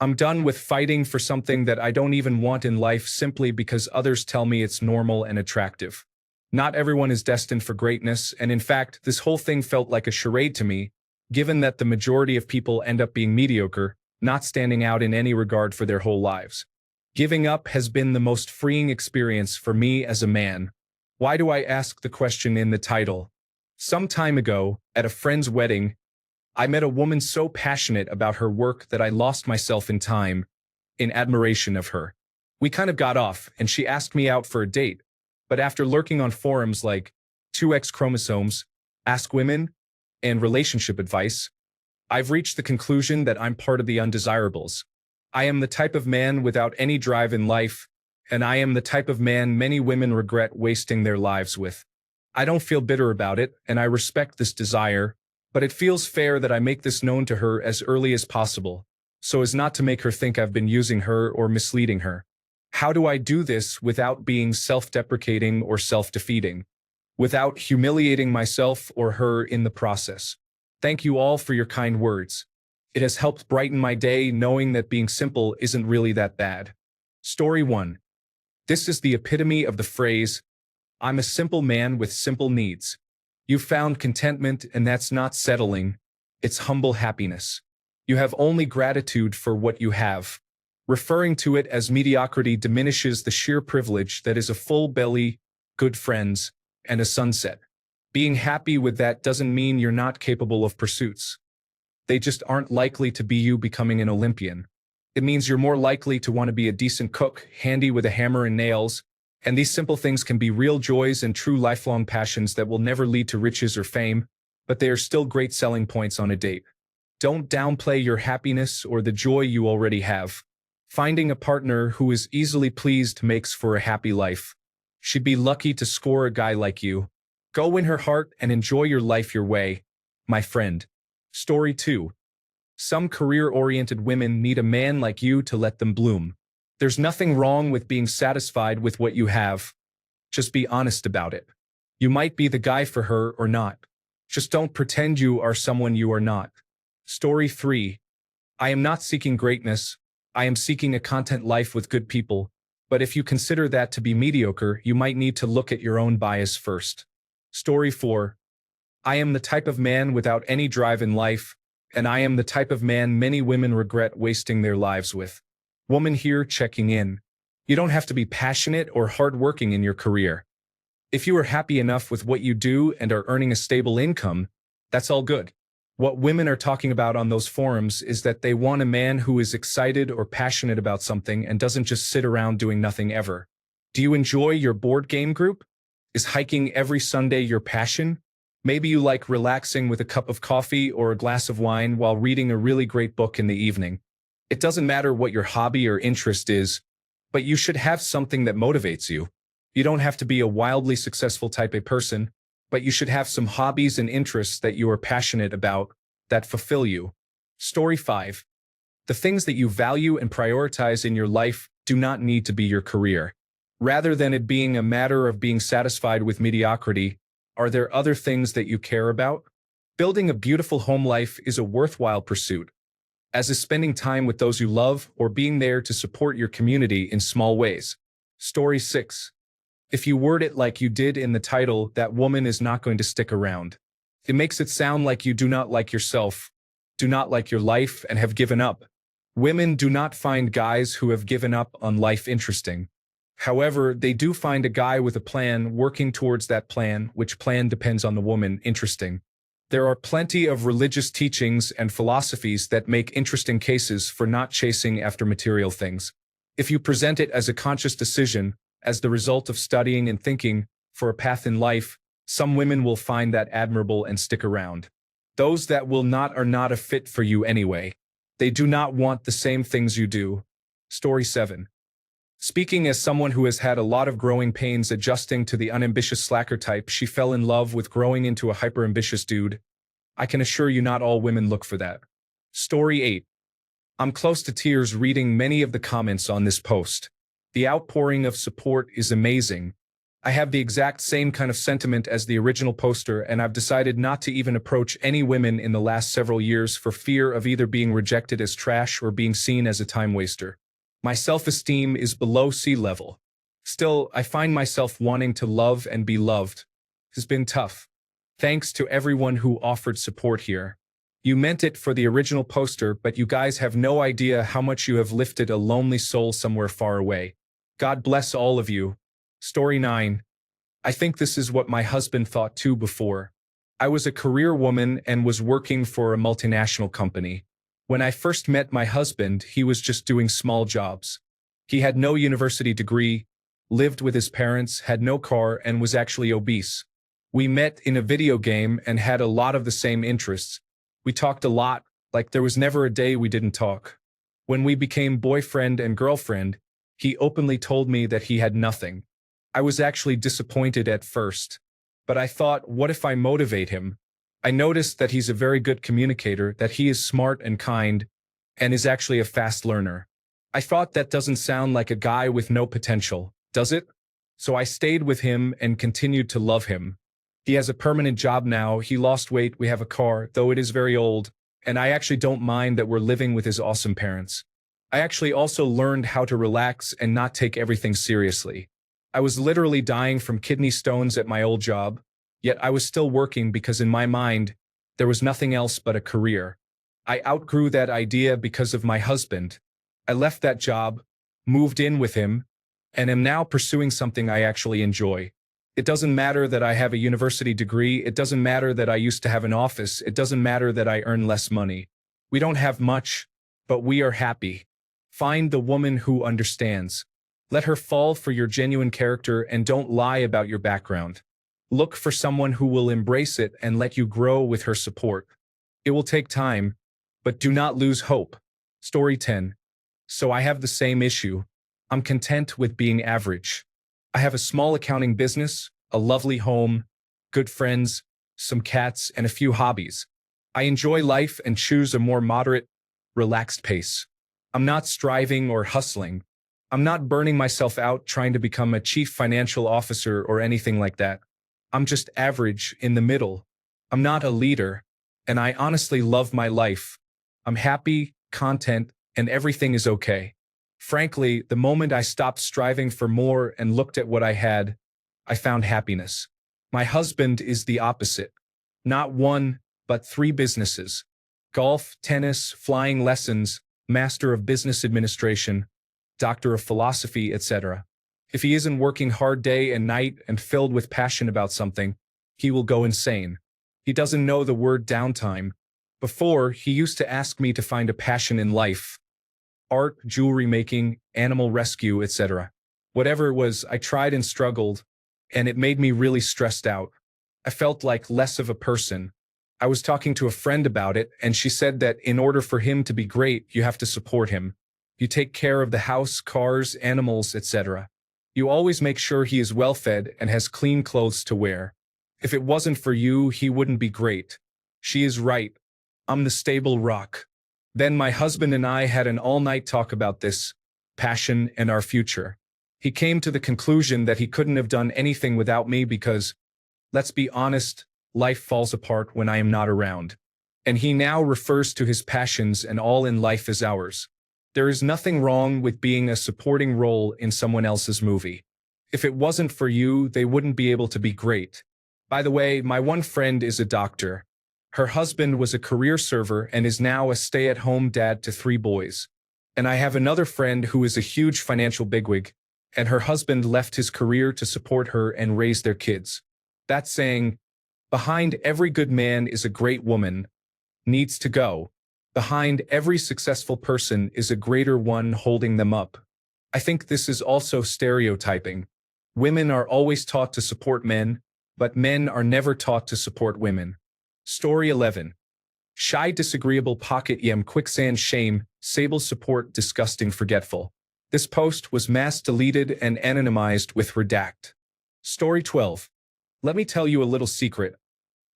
I'm done with fighting for something that I don't even want in life simply because others tell me it's normal and attractive. Not everyone is destined for greatness, and in fact, this whole thing felt like a charade to me, given that the majority of people end up being mediocre, not standing out in any regard for their whole lives. Giving up has been the most freeing experience for me as a man. Why do I ask the question in the title? Some time ago, at a friend's wedding, I met a woman so passionate about her work that I lost myself in time, in admiration of her. We kind of got off, and she asked me out for a date, but after lurking on forums like 2X Chromosomes, Ask Women, and Relationship Advice, I've reached the conclusion that I'm part of the undesirables. I am the type of man without any drive in life, and I am the type of man many women regret wasting their lives with. I don't feel bitter about it, and I respect this desire, but it feels fair that I make this known to her as early as possible, so as not to make her think I've been using her or misleading her. How do I do this without being self-deprecating or self-defeating? Without humiliating myself or her in the process? Thank you all for your kind words. It has helped brighten my day knowing that being simple isn't really that bad. Story 1. This is the epitome of the phrase, "I'm a simple man with simple needs." You've found contentment, and that's not settling, it's humble happiness. You have only gratitude for what you have. Referring to it as mediocrity diminishes the sheer privilege that is a full belly, good friends, and a sunset. Being happy with that doesn't mean you're not capable of pursuits. They just aren't likely to be you becoming an Olympian. It means you're more likely to want to be a decent cook, handy with a hammer and nails, and these simple things can be real joys and true lifelong passions that will never lead to riches or fame, but they are still great selling points on a date. Don't downplay your happiness or the joy you already have. Finding a partner who is easily pleased makes for a happy life. She'd be lucky to score a guy like you. Go win her heart and enjoy your life your way, my friend. Story 2. Some career-oriented women need a man like you to let them bloom. There's nothing wrong with being satisfied with what you have. Just be honest about it. You might be the guy for her or not. Just don't pretend you are someone you are not. Story 3. I am not seeking greatness. I am seeking a content life with good people. But if you consider that to be mediocre, you might need to look at your own bias first. Story 4. I am the type of man without any drive in life, and I am the type of man many women regret wasting their lives with. Woman here checking in. You don't have to be passionate or hardworking in your career. If you are happy enough with what you do and are earning a stable income, that's all good. What women are talking about on those forums is that they want a man who is excited or passionate about something and doesn't just sit around doing nothing ever. Do you enjoy your board game group? Is hiking every Sunday your passion? Maybe you like relaxing with a cup of coffee or a glass of wine while reading a really great book in the evening. It doesn't matter what your hobby or interest is, but you should have something that motivates you. You don't have to be a wildly successful type A person, but you should have some hobbies and interests that you are passionate about, that fulfill you. Story 5. The things that you value and prioritize in your life do not need to be your career. Rather than it being a matter of being satisfied with mediocrity, are there other things that you care about? Building a beautiful home life is a worthwhile pursuit, as is spending time with those you love or being there to support your community in small ways. Story 6. If you word it like you did in the title, that woman is not going to stick around. It makes it sound like you do not like yourself, do not like your life, and have given up. Women do not find guys who have given up on life interesting. However, they do find a guy with a plan working towards that plan, which plan depends on the woman, interesting. There are plenty of religious teachings and philosophies that make interesting cases for not chasing after material things. If you present it as a conscious decision, as the result of studying and thinking for a path in life, some women will find that admirable and stick around. Those that will not are not a fit for you anyway. They do not want the same things you do. Story 7. Speaking as someone who has had a lot of growing pains adjusting to the unambitious slacker type, she fell in love with growing into a hyper-ambitious dude. I can assure you not all women look for that. Story 8. I'm close to tears reading many of the comments on this post. The outpouring of support is amazing. I have the exact same kind of sentiment as the original poster, and I've decided not to even approach any women in the last several years for fear of either being rejected as trash or being seen as a time waster. My self-esteem is below sea level. Still, I find myself wanting to love and be loved. It's been tough. Thanks to everyone who offered support here. You meant it for the original poster, but you guys have no idea how much you have lifted a lonely soul somewhere far away. God bless all of you. Story 9. I think this is what my husband thought too before. I was a career woman and was working for a multinational company. When I first met my husband, he was just doing small jobs. He had no university degree, lived with his parents, had no car, and was actually obese. We met in a video game and had a lot of the same interests. We talked a lot, like there was never a day we didn't talk. When we became boyfriend and girlfriend, he openly told me that he had nothing. I was actually disappointed at first, but I thought, what if I motivate him? I noticed that he's a very good communicator, that he is smart and kind, and is actually a fast learner. I thought that doesn't sound like a guy with no potential, does it? So I stayed with him and continued to love him. He has a permanent job now, he lost weight, we have a car, though it is very old, and I actually don't mind that we're living with his awesome parents. I actually also learned how to relax and not take everything seriously. I was literally dying from kidney stones at my old job, yet I was still working because in my mind, there was nothing else but a career. I outgrew that idea because of my husband. I left that job, moved in with him, and am now pursuing something I actually enjoy. It doesn't matter that I have a university degree, it doesn't matter that I used to have an office, it doesn't matter that I earn less money. We don't have much, but we are happy. Find the woman who understands. Let her fall for your genuine character and don't lie about your background. Look for someone who will embrace it and let you grow with her support. It will take time, but do not lose hope. Story 10. So I have the same issue. I'm content with being average. I have a small accounting business, a lovely home, good friends, some cats, and a few hobbies. I enjoy life and choose a more moderate, relaxed pace. I'm not striving or hustling. I'm not burning myself out trying to become a chief financial officer or anything like that. I'm just average, in the middle. I'm not a leader, and I honestly love my life. I'm happy, content, and everything is okay. Frankly, the moment I stopped striving for more and looked at what I had, I found happiness. My husband is the opposite. Not one, but 3 businesses. Golf, tennis, flying lessons, Master of Business Administration, Doctor of Philosophy, etc. If he isn't working hard day and night and filled with passion about something, he will go insane. He doesn't know the word downtime. Before, he used to ask me to find a passion in life. Art, jewelry making, animal rescue, etc. Whatever it was, I tried and struggled, and it made me really stressed out. I felt like less of a person. I was talking to a friend about it, and she said that in order for him to be great, you have to support him. You take care of the house, cars, animals, etc. You always make sure he is well-fed and has clean clothes to wear. If it wasn't for you, he wouldn't be great. She is right. I'm the stable rock. Then my husband and I had an all-night talk about this, passion, and our future. He came to the conclusion that he couldn't have done anything without me because, let's be honest, life falls apart when I am not around. And he now refers to his passions and all in life as ours. There is nothing wrong with being a supporting role in someone else's movie. If it wasn't for you, they wouldn't be able to be great. By the way, my one friend is a doctor. Her husband was a career server and is now a stay-at-home dad to 3 boys. And I have another friend who is a huge financial bigwig, and her husband left his career to support her and raise their kids. That's saying, behind every good man is a great woman, needs to go. Behind every successful person is a greater one holding them up. I think this is also stereotyping. Women are always taught to support men, but men are never taught to support women. Story 11. Shy, disagreeable, pocket yam, quicksand, shame, sable, support, disgusting, forgetful. This post was mass deleted and anonymized with redact. Story 12. Let me tell you a little secret.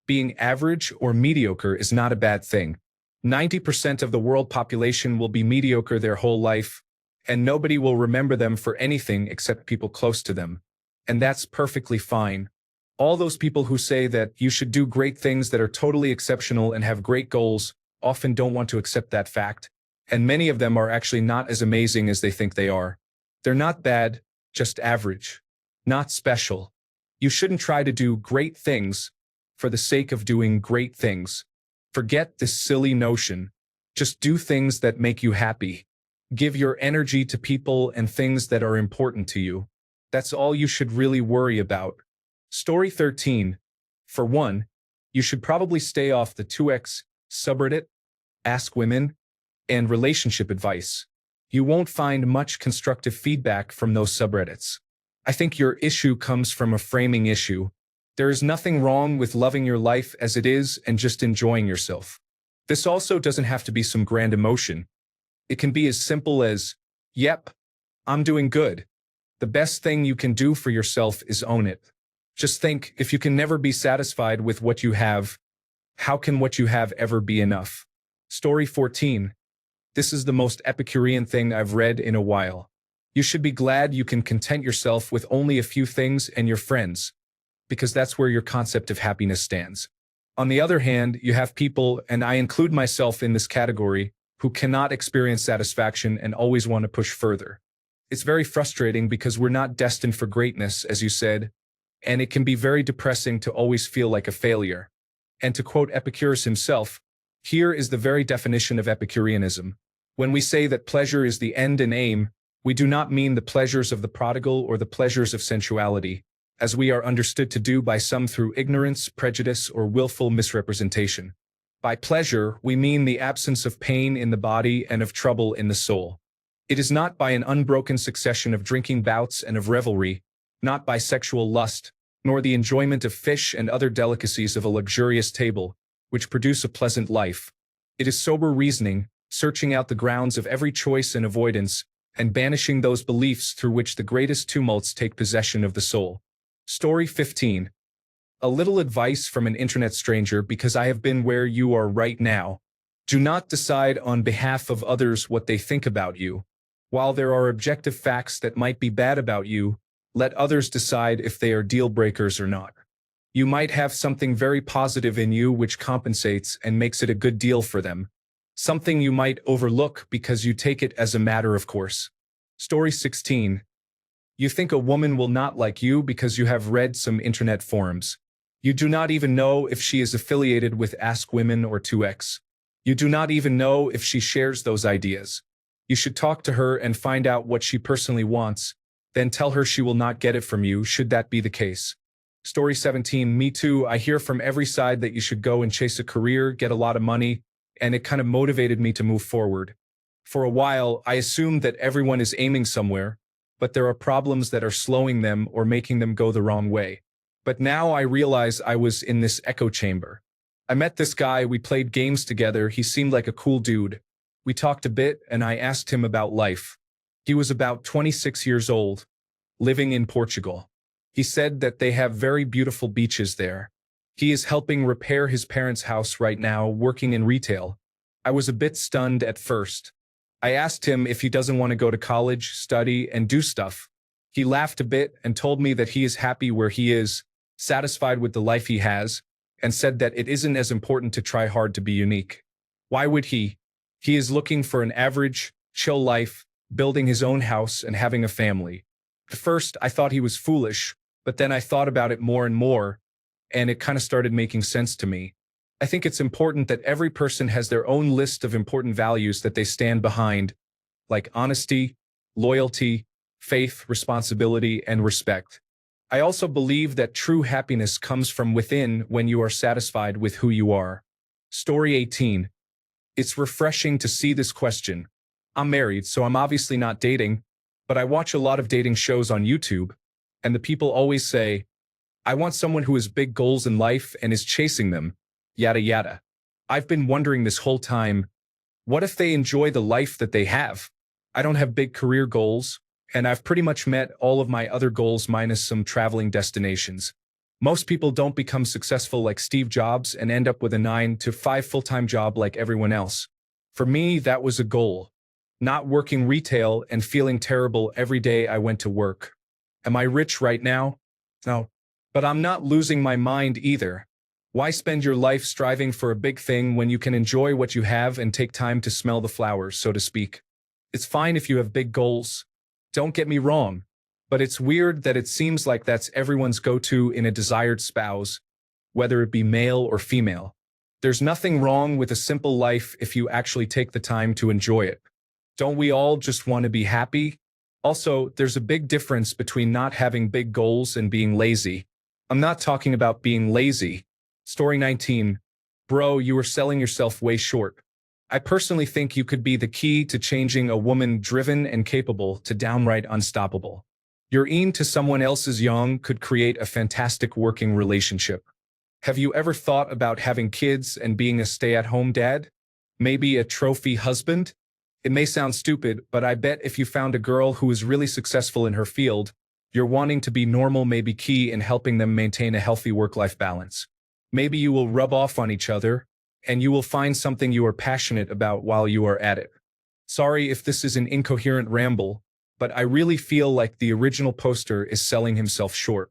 Being average or mediocre is not a bad thing. 90% of the world population will be mediocre their whole life, and nobody will remember them for anything except people close to them. And that's perfectly fine. All those people who say that you should do great things that are totally exceptional and have great goals often don't want to accept that fact, and many of them are actually not as amazing as they think they are. They're not bad, just average. Not special. You shouldn't try to do great things for the sake of doing great things. Forget this silly notion. Just do things that make you happy. Give your energy to people and things that are important to you. That's all you should really worry about. Story 13. For one, you should probably stay off the 2x subreddit, Ask Women, and relationship advice. You won't find much constructive feedback from those subreddits. I think your issue comes from a framing issue. There is nothing wrong with loving your life as it is and just enjoying yourself. This also doesn't have to be some grand emotion. It can be as simple as, yep, I'm doing good. The best thing you can do for yourself is own it. Just think, if you can never be satisfied with what you have, how can what you have ever be enough? Story 14. This is the most Epicurean thing I've read in a while. You should be glad you can content yourself with only a few things and your friends, because that's where your concept of happiness stands. On the other hand, you have people, and I include myself in this category, who cannot experience satisfaction and always want to push further. It's very frustrating because we're not destined for greatness, as you said, and it can be very depressing to always feel like a failure. And to quote Epicurus himself, here is the very definition of Epicureanism. When we say that pleasure is the end and aim, we do not mean the pleasures of the prodigal or the pleasures of sensuality, as we are understood to do by some through ignorance, prejudice, or willful misrepresentation. By pleasure, we mean the absence of pain in the body and of trouble in the soul. It is not by an unbroken succession of drinking bouts and of revelry, not by sexual lust, nor the enjoyment of fish and other delicacies of a luxurious table, which produce a pleasant life. It is sober reasoning, searching out the grounds of every choice and avoidance, and banishing those beliefs through which the greatest tumults take possession of the soul. Story 15. A little advice from an internet stranger, because I have been where you are right now. Do not decide on behalf of others what they think about you. While there are objective facts that might be bad about you, let others decide if they are deal breakers or not. You might have something very positive in you which compensates and makes it a good deal for them. Something you might overlook because you take it as a matter of course. Story 16. You think a woman will not like you because you have read some internet forums. You do not even know if she is affiliated with Ask Women or 2x. You do not even know if she shares those ideas. You should talk to her and find out what she personally wants, then tell her she will not get it from you should that be the case. Story 17. Me too. I hear from every side that you should go and chase a career, get a lot of money, and it kind of motivated me to move forward. For a while, I assumed that everyone is aiming somewhere, but there are problems that are slowing them or making them go the wrong way. But now I realize I was in this echo chamber. I met this guy, we played games together, he seemed like a cool dude. We talked a bit, and I asked him about life. He was about 26 years old, living in Portugal. He said that they have very beautiful beaches there. He is helping repair his parents' house right now, working in retail. I was a bit stunned at first. I asked him if he doesn't want to go to college, study, and do stuff. He laughed a bit and told me that he is happy where he is, satisfied with the life he has, and said that it isn't as important to try hard to be unique. Why would he? He is looking for an average, chill life, building his own house and having a family. At first, I thought he was foolish, but then I thought about it more and more, and it kind of started making sense to me. I think it's important that every person has their own list of important values that they stand behind, like honesty, loyalty, faith, responsibility, and respect. I also believe that true happiness comes from within when you are satisfied with who you are. Story 18. It's refreshing to see this question. I'm married, so I'm obviously not dating, but I watch a lot of dating shows on YouTube, and the people always say, I want someone who has big goals in life and is chasing them, yada yada. I've been wondering this whole time, what if they enjoy the life that they have? I don't have big career goals, and I've pretty much met all of my other goals minus some traveling destinations. Most people don't become successful like Steve Jobs and end up with a 9-to-5 full-time job like everyone else. For me, that was a goal. Not working retail and feeling terrible every day I went to work. Am I rich right now? No. But I'm not losing my mind either. Why spend your life striving for a big thing when you can enjoy what you have and take time to smell the flowers, so to speak? It's fine if you have big goals. Don't get me wrong. But it's weird that it seems like that's everyone's go-to in a desired spouse, whether it be male or female. There's nothing wrong with a simple life if you actually take the time to enjoy it. Don't we all just want to be happy? Also, there's a big difference between not having big goals and being lazy. I'm not talking about being lazy. Story 19. Bro, you are selling yourself way short. I personally think you could be the key to changing a woman driven and capable to downright unstoppable. Your aim to someone else's young could create a fantastic working relationship. Have you ever thought about having kids and being a stay-at-home dad? Maybe a trophy husband? It may sound stupid, but I bet if you found a girl who is really successful in her field, your wanting to be normal may be key in helping them maintain a healthy work-life balance. Maybe you will rub off on each other, and you will find something you are passionate about while you are at it. Sorry if this is an incoherent ramble, but I really feel like the original poster is selling himself short.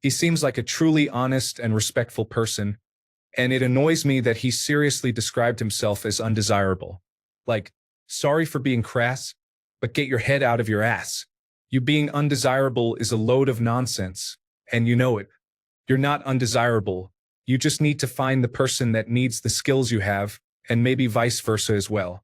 He seems like a truly honest and respectful person, and it annoys me that he seriously described himself as undesirable. Like, sorry for being crass, but get your head out of your ass. You being undesirable is a load of nonsense, and you know it. You're not undesirable. You just need to find the person that needs the skills you have, and maybe vice versa as well.